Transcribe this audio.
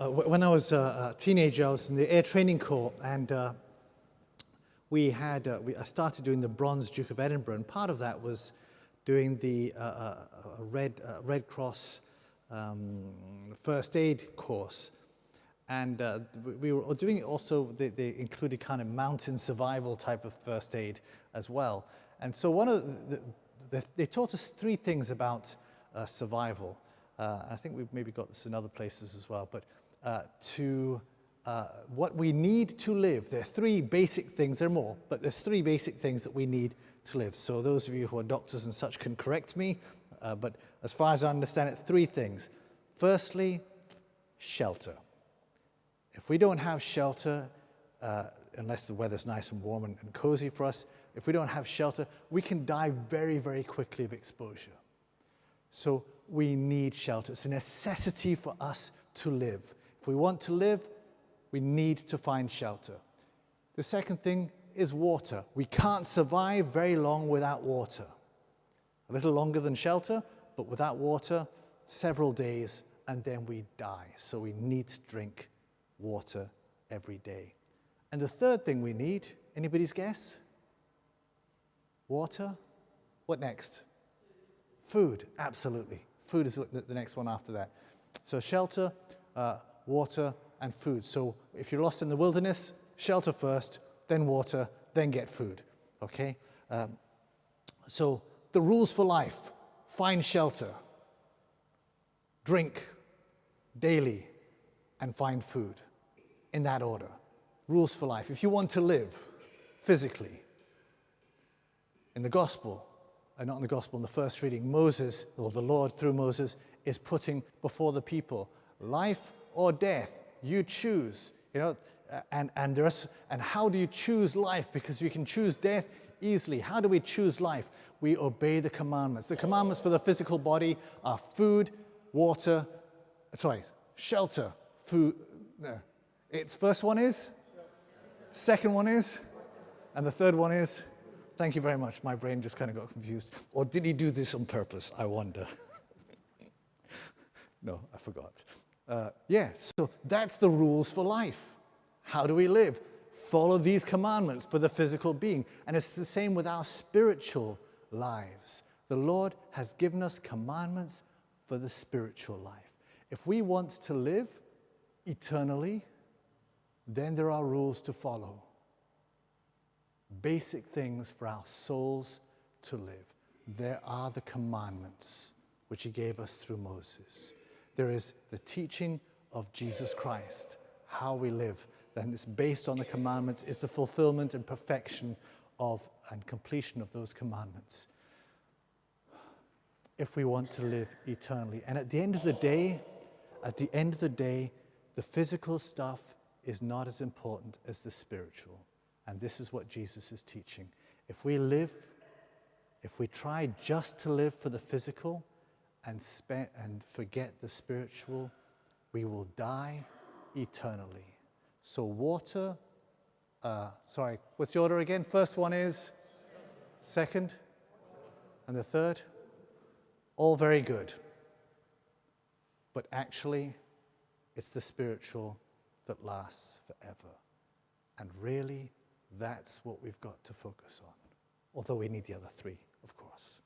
When I was a teenager, I was in the Air Training Corps, and I started doing the Bronze Duke of Edinburgh, and part of that was doing the Red Cross first aid course. And we were doing it also, they included kind of mountain survival type of first aid as well. And so they taught us three things about survival. I think we've maybe got this in other places as well, but what we need to live. There are three basic things, there are more, but there's three basic things that we need to live. So those of you who are doctors and such can correct me, but as far as I understand it, three things. Firstly, shelter. If we don't have shelter, unless the weather's nice and warm and cozy for us, if we don't have shelter, we can die very, very quickly of exposure. So we need shelter. It's a necessity for us to live. If we want to live, we need to find shelter. The second thing is water. We can't survive very long without water. A little longer than shelter, but without water, several days, and then we die. So we need to drink water every day. And the third thing we need, anybody's guess? Water? What next? Food, absolutely. Food is the next one after that. So shelter, water, and food. So if you're lost in the wilderness, shelter first, then water, then get food, okay? So the rules for life: find shelter, drink daily, and find food, in that order. Rules for life. If you want to live physically, in the gospel, not in the gospel, in the first reading, Moses, or the Lord through Moses, is putting before the people life or death. You choose, and how do you choose life? Because you can choose death easily. How do we choose life? We obey the commandments. The commandments for the physical body are food, shelter, food. No. Its first one is, second one is, and the third one is. Thank you very much. My brain just kind of got confused. Or did he do this on purpose? I wonder. No, I forgot. So that's the rules for life. How do we live? Follow these commandments for the physical being. And it's the same with our spiritual lives. The Lord has given us commandments for the spiritual life. If we want to live eternally, then there are rules to follow. Basic things for our souls to live. There are the commandments which he gave us through Moses. There is the teaching of Jesus Christ, how we live. And it's based on the commandments. It's the fulfillment and perfection of and completion of those commandments. If we want to live eternally. And at the end of the day, the physical stuff is not as important as the spiritual. And this is what Jesus is teaching. If we try just to live for the physical and forget the spiritual, we will die eternally. So water, what's the order again? First one is? Second? And the third? All very good. But actually, it's the spiritual that lasts forever. And really, that's what we've got to focus on, although we need the other three, of course.